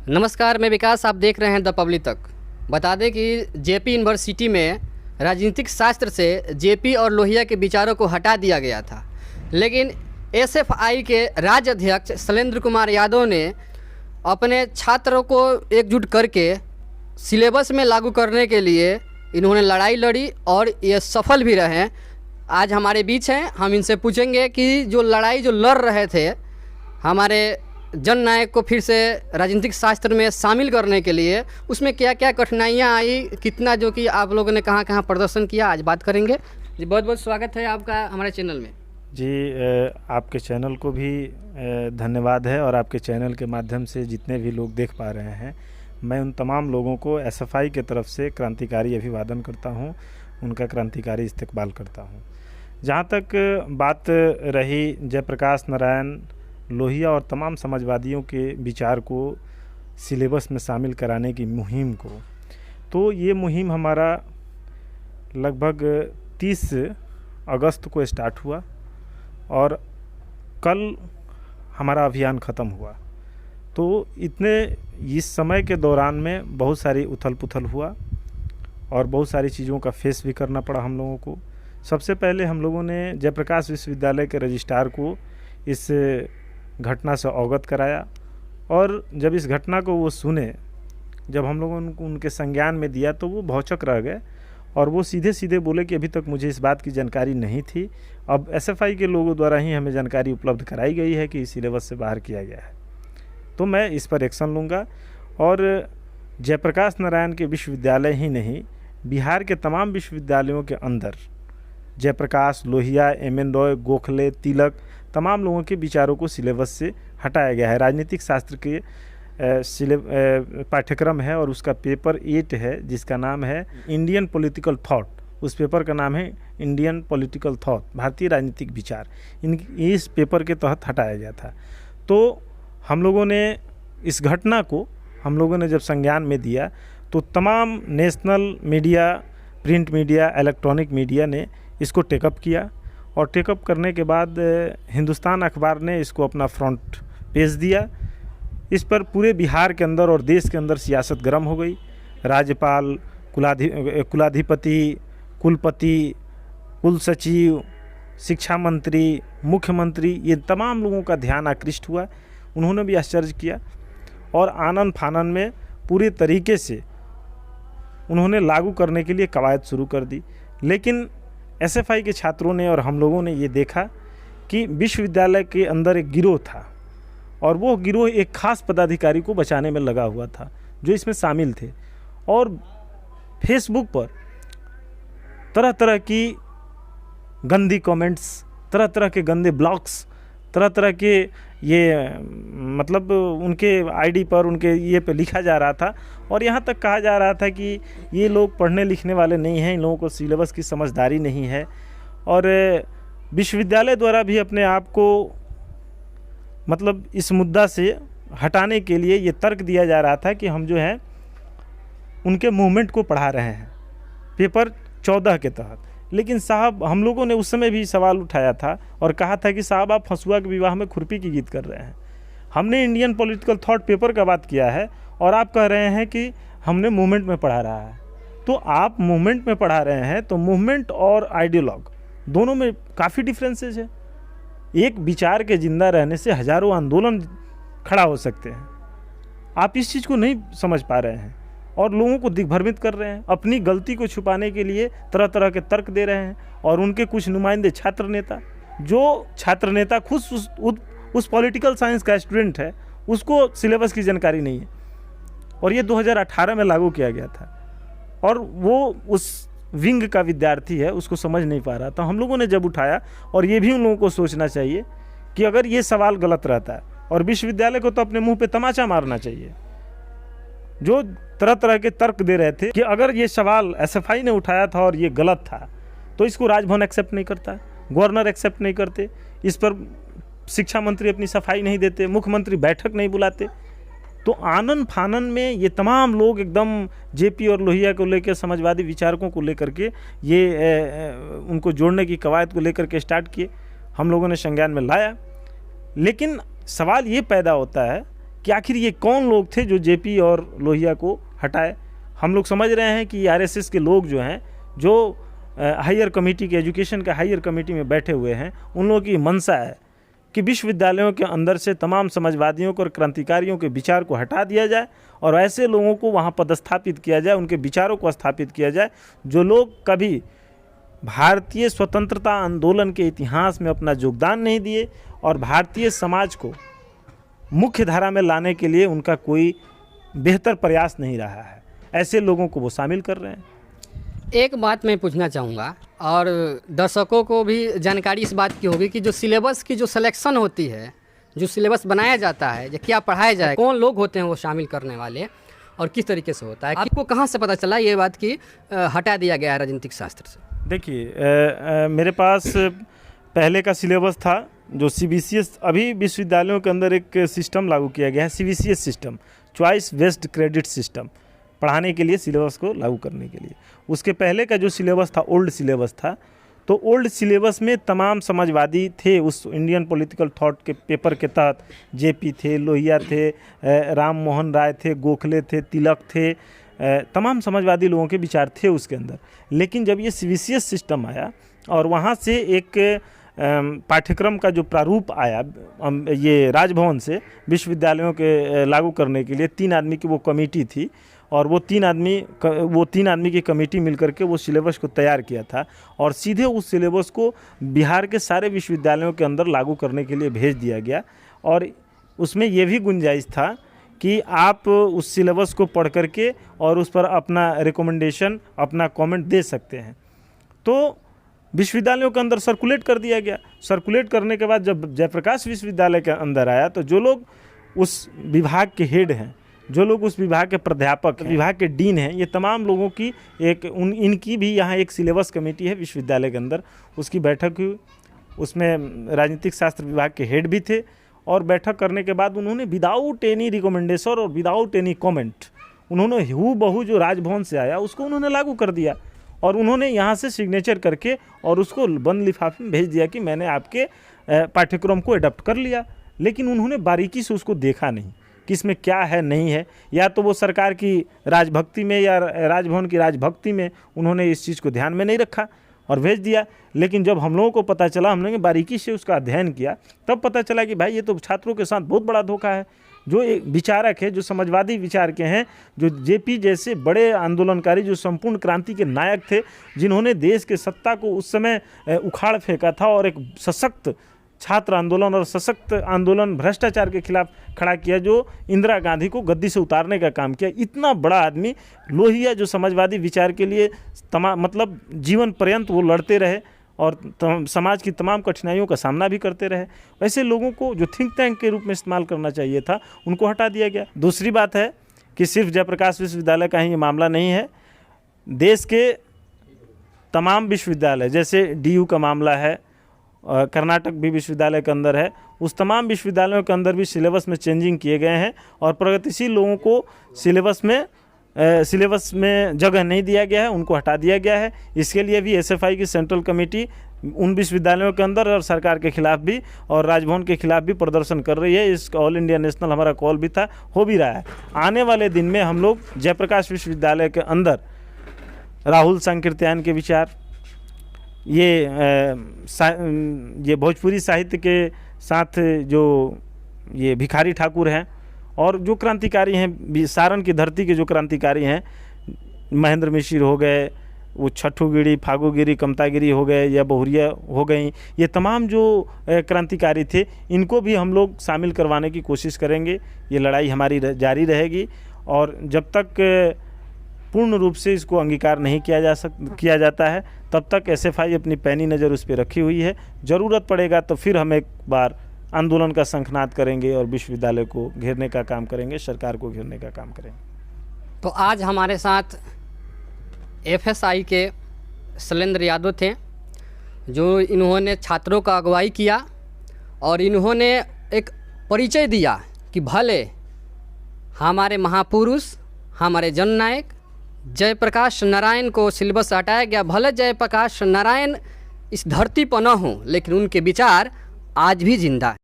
नमस्कार, मैं विकास। आप देख रहे हैं द पब्लिक तक। बता दें कि जेपी यूनिवर्सिटी में राजनीतिक शास्त्र से जेपी और लोहिया के विचारों को हटा दिया गया था, लेकिन एसएफआई के राज्य अध्यक्ष शैलेंद्र कुमार यादव ने अपने छात्रों को एकजुट करके सिलेबस में लागू करने के लिए इन्होंने लड़ाई लड़ी और ये सफल भी रहे। आज हमारे बीच हैं, हम इनसे पूछेंगे कि जो लड़ाई जो लड़ रहे थे हमारे जननायक को फिर से राजनीतिक शास्त्र में शामिल करने के लिए, उसमें क्या क्या कठिनाइयाँ आई, कितना जो कि आप लोगों ने कहाँ कहाँ प्रदर्शन किया, आज बात करेंगे। जी बहुत बहुत स्वागत है आपका हमारे चैनल में। जी आपके चैनल को भी धन्यवाद है और आपके चैनल के माध्यम से जितने भी लोग देख पा रहे हैं, मैं उन तमाम लोगों को एसएफआई के तरफ से क्रांतिकारी अभिवादन करता हूं, उनका क्रांतिकारी इस्तकबाल करता हूं। जहां तक बात रही जयप्रकाश नारायण, लोहिया और तमाम समाजवादियों के विचार को सिलेबस में शामिल कराने की मुहिम को, तो ये मुहिम हमारा लगभग 30 अगस्त को स्टार्ट हुआ और कल हमारा अभियान ख़त्म हुआ। तो इतने इस समय के दौरान में बहुत सारी उथल पुथल हुआ और बहुत सारी चीज़ों का फेस भी करना पड़ा हम लोगों को। सबसे पहले हम लोगों ने जयप्रकाश विश्वविद्यालय के रजिस्ट्रार को इस घटना से अवगत कराया और जब इस घटना को वो सुने, जब हम लोगों ने उनके संज्ञान में दिया तो वो भौचक रह गए और वो सीधे सीधे बोले कि अभी तक मुझे इस बात की जानकारी नहीं थी, अब एसएफआई के लोगों द्वारा ही हमें जानकारी उपलब्ध कराई गई है कि इस सिलेबस से बाहर किया गया है, तो मैं इस पर एक्शन लूँगा। और जयप्रकाश नारायण के विश्वविद्यालय ही नहीं, बिहार के तमाम विश्वविद्यालयों के अंदर जयप्रकाश, लोहिया, एमएन रॉय, गोखले, तिलक, तमाम लोगों के विचारों को सिलेबस से हटाया गया है। राजनीतिक शास्त्र के पाठ्यक्रम है और उसका पेपर 8 है जिसका नाम है इंडियन पॉलिटिकल थॉट। उस पेपर का नाम है इंडियन पॉलिटिकल थॉट, भारतीय राजनीतिक विचार। इस पेपर के तहत हटाया गया था। तो हम लोगों ने इस घटना को हम लोगों ने जब संज्ञान में दिया तो तमाम national media, print media, electronic media ने इसको टेकअप किया और टेकअप करने के बाद हिंदुस्तान अखबार ने इसको अपना फ्रंट पेज दिया। इस पर पूरे बिहार के अंदर और देश के अंदर सियासत गर्म हो गई। राज्यपाल, कुलाधिपति, कुलपति, कुल सचिव, शिक्षा मंत्री, मुख्यमंत्री, ये तमाम लोगों का ध्यान आकृष्ट हुआ। उन्होंने भी आश्चर्य किया और आनन फानन में पूरे तरीके से उन्होंने लागू करने के लिए कवायद शुरू कर दी। लेकिन एसएफआई के छात्रों ने और हम लोगों ने ये देखा कि विश्वविद्यालय के अंदर एक गिरोह था और वो गिरोह एक खास पदाधिकारी को बचाने में लगा हुआ था जो इसमें शामिल थे। और फेसबुक पर तरह तरह की गंदी कमेंट्स, तरह तरह के गंदे ब्लॉग्स, तरह तरह के ये मतलब उनके आईडी पर, उनके ये पे लिखा जा रहा था और यहाँ तक कहा जा रहा था कि ये लोग पढ़ने लिखने वाले नहीं हैं, इन लोगों को सिलेबस की समझदारी नहीं है। और विश्वविद्यालय द्वारा भी अपने आप को मतलब इस मुद्दा से हटाने के लिए ये तर्क दिया जा रहा था कि हम जो है उनके मूवमेंट को पढ़ा रहे हैं पेपर 14 के तहत। लेकिन साहब, हम लोगों ने उस समय भी सवाल उठाया था और कहा था कि साहब आप हंसुआ के विवाह में खुरपी की गीत कर रहे हैं। हमने इंडियन पॉलिटिकल थॉट पेपर का बात किया है और आप कह रहे हैं कि हमने मूवमेंट में पढ़ा रहा है। तो आप मूवमेंट में पढ़ा रहे हैं तो मूवमेंट और आइडियोलॉग दोनों में काफ़ी डिफरेंसेज है। एक विचार के जिंदा रहने से हजारों आंदोलन खड़ा हो सकते हैं। आप इस चीज़ को नहीं समझ पा रहे हैं और लोगों को दिग्भ्रमित कर रहे हैं। अपनी गलती को छुपाने के लिए तरह तरह के तर्क दे रहे हैं और उनके कुछ नुमाइंदे छात्र नेता, जो छात्र नेता खुद उस पॉलिटिकल साइंस का स्टूडेंट है, उसको सिलेबस की जानकारी नहीं है और ये 2018 में लागू किया गया था और वो उस विंग का विद्यार्थी है, उसको समझ नहीं पा रहा। तो हम लोगों ने जब उठाया, और ये भी उन लोगों को सोचना चाहिए कि अगर ये सवाल गलत रहता है और विश्वविद्यालय को तो अपने मुंह पे तमाचा मारना चाहिए, जो तरह तरह के तर्क दे रहे थे कि अगर ये सवाल एसएफआई ने उठाया था और ये गलत था तो इसको राजभवन एक्सेप्ट नहीं करता, गवर्नर एक्सेप्ट नहीं करते, इस पर शिक्षा मंत्री अपनी सफाई नहीं देते, मुख्यमंत्री बैठक नहीं बुलाते। तो आनन फानन में ये तमाम लोग एकदम जेपी और लोहिया को लेकर, समाजवादी विचारकों को लेकर के ये उनको जोड़ने की कवायद को लेकर के स्टार्ट किए। हम लोगों ने संज्ञान में लाया, लेकिन सवाल ये पैदा होता है कि आखिर ये कौन लोग थे जो जेपी और लोहिया को हटाए। हम लोग समझ रहे हैं कि आरएसएस के लोग जो हैं, जो हायर कमेटी के, एजुकेशन के हायर कमेटी में बैठे हुए हैं, उन लोगों की मंशा है कि विश्वविद्यालयों के अंदर से तमाम समाजवादियों को और क्रांतिकारियों के विचार को हटा दिया जाए और ऐसे लोगों को वहाँ पदस्थापित किया जाए, उनके विचारों को स्थापित किया जाए जो लोग कभी भारतीय स्वतंत्रता आंदोलन के इतिहास में अपना योगदान नहीं दिए और भारतीय समाज को मुख्य धारा में लाने के लिए उनका कोई बेहतर प्रयास नहीं रहा है। ऐसे लोगों को वो शामिल कर रहे हैं। एक बात मैं पूछना चाहूँगा और दर्शकों को भी जानकारी इस बात की होगी कि जो सिलेबस की जो सिलेक्शन होती है, जो सिलेबस बनाया जाता है, या क्या पढ़ाया जाए, कौन लोग होते हैं वो शामिल करने वाले और किस तरीके से होता है, आपको कहाँ से पता चला ये बात कि हटा दिया गया है राजनीतिक शास्त्र से? देखिए, मेरे पास पहले का सिलेबस था जो CBCS, अभी विश्वविद्यालयों के अंदर एक सिस्टम लागू किया गया है, CBCS system, choice based credit system, पढ़ाने के लिए सिलेबस को लागू करने के लिए। उसके पहले का जो सिलेबस था ओल्ड सिलेबस था, तो ओल्ड सिलेबस में तमाम समाजवादी थे। उस इंडियन पॉलिटिकल थॉट के पेपर के तहत जेपी थे, लोहिया थे, राम मोहन राय थे, गोखले थे, तिलक थे, तमाम समाजवादी लोगों के विचार थे उसके अंदर। लेकिन जब ये CBCS सिस्टम आया और वहाँ से एक पाठ्यक्रम का जो प्रारूप आया ये राजभवन से विश्वविद्यालयों के लागू करने के लिए 3 आदमी की वो कमेटी थी और वो तीन आदमी की कमेटी मिलकर के वो सिलेबस को तैयार किया था और सीधे उस सिलेबस को बिहार के सारे विश्वविद्यालयों के अंदर लागू करने के लिए भेज दिया गया। और उसमें ये भी गुंजाइश था कि आप उस सिलेबस को पढ़ करके और उस पर अपना रिकमेंडेशन, अपना कमेंट दे सकते हैं। तो विश्वविद्यालयों के अंदर सर्कुलेट कर दिया गया। सर्कुलेट करने के बाद जब जयप्रकाश विश्वविद्यालय के अंदर आया तो जो लोग उस विभाग के हेड हैं, जो लोग उस विभाग के प्राध्यापक, विभाग के डीन हैं, ये तमाम लोगों की इनकी भी यहाँ एक सिलेबस कमेटी है विश्वविद्यालय के अंदर, उसकी बैठक हुई। उसमें राजनीतिक शास्त्र विभाग के हेड भी थे और बैठक करने के बाद उन्होंने विदाउट एनी रिकमेंडेशन और विदाउट एनी कमेंट उन्होंने हूबहू जो राजभवन से आया उसको उन्होंने लागू कर दिया और उन्होंने यहाँ से सिग्नेचर करके और उसको बंद लिफाफे में भेज दिया कि मैंने आपके पाठ्यक्रम को अडॉप्ट कर लिया। लेकिन उन्होंने बारीकी से उसको देखा नहीं कि इसमें क्या है नहीं है, या तो वो सरकार की राजभक्ति में या राजभवन की राजभक्ति में उन्होंने इस चीज़ को ध्यान में नहीं रखा और भेज दिया। लेकिन जब हम लोगों को पता चला, हम लोगों ने बारीकी से उसका अध्ययन किया, तब पता चला कि भाई ये तो छात्रों के साथ बहुत बड़ा धोखा है। जो एक विचारक है, जो समाजवादी विचार के हैं, जो जेपी जैसे बड़े आंदोलनकारी, जो संपूर्ण क्रांति के नायक थे, जिन्होंने देश के सत्ता को उस समय उखाड़ फेंका था और एक सशक्त छात्र आंदोलन और सशक्त आंदोलन भ्रष्टाचार के खिलाफ खड़ा किया, जो इंदिरा गांधी को गद्दी से उतारने का काम किया। इतना बड़ा आदमी लोहिया, जो समाजवादी विचार के लिए मतलब जीवन पर्यंत वो लड़ते रहे और समाज की तमाम कठिनाइयों का सामना भी करते रहे। ऐसे लोगों को जो थिंक टैंक के रूप में इस्तेमाल करना चाहिए था, उनको हटा दिया गया। दूसरी बात है कि सिर्फ जयप्रकाश विश्वविद्यालय का ही ये मामला नहीं है, देश के तमाम विश्वविद्यालय, जैसे DU का मामला है, कर्नाटक भी विश्वविद्यालय के अंदर है, उस तमाम विश्वविद्यालयों के अंदर भी सिलेबस में चेंजिंग किए गए हैं और प्रगतिशील लोगों को सिलेबस में जगह नहीं दिया गया है, उनको हटा दिया गया है। इसके लिए भी SFI की सेंट्रल कमेटी उन विश्वविद्यालयों के अंदर और सरकार के खिलाफ भी और राजभवन के खिलाफ भी प्रदर्शन कर रही है। इस ऑल इंडिया नेशनल हमारा कॉल भी था, हो भी रहा है। आने वाले दिन में हम लोग जयप्रकाश विश्वविद्यालय के अंदर राहुल सांकृत्यायन के विचार, ये भोजपुरी साहित्य के साथ जो ये भिखारी ठाकुर हैं और जो क्रांतिकारी हैं, सारण की धरती के जो क्रांतिकारी हैं, महेंद्र मिश्र हो गए, वो छठुगिरी, फागुगिरी, कमतागिरी हो गए या बहुरिया हो गई, ये तमाम जो क्रांतिकारी थे, इनको भी हम लोग शामिल करवाने की कोशिश करेंगे। ये लड़ाई हमारी जारी रहेगी और जब तक पूर्ण रूप से इसको अंगीकार नहीं किया जाता है, तब तक SFI अपनी पैनी नज़र उस पर रखी हुई है। ज़रूरत पड़ेगा तो फिर हम एक बार आंदोलन का शंखनाद करेंगे और विश्वविद्यालय को घेरने का काम करेंगे, सरकार को घेरने का काम करेंगे। तो आज हमारे साथ FSI के शैलेंद्र यादव थे, जो इन्होंने छात्रों का अगुवाई किया और इन्होंने एक परिचय दिया कि भले हमारे महापुरुष, हमारे जननायक जयप्रकाश नारायण को सिलेबस से हटाया गया, भले जयप्रकाश नारायण इस धरती पर न हो, लेकिन उनके विचार आज भी जिंदा है।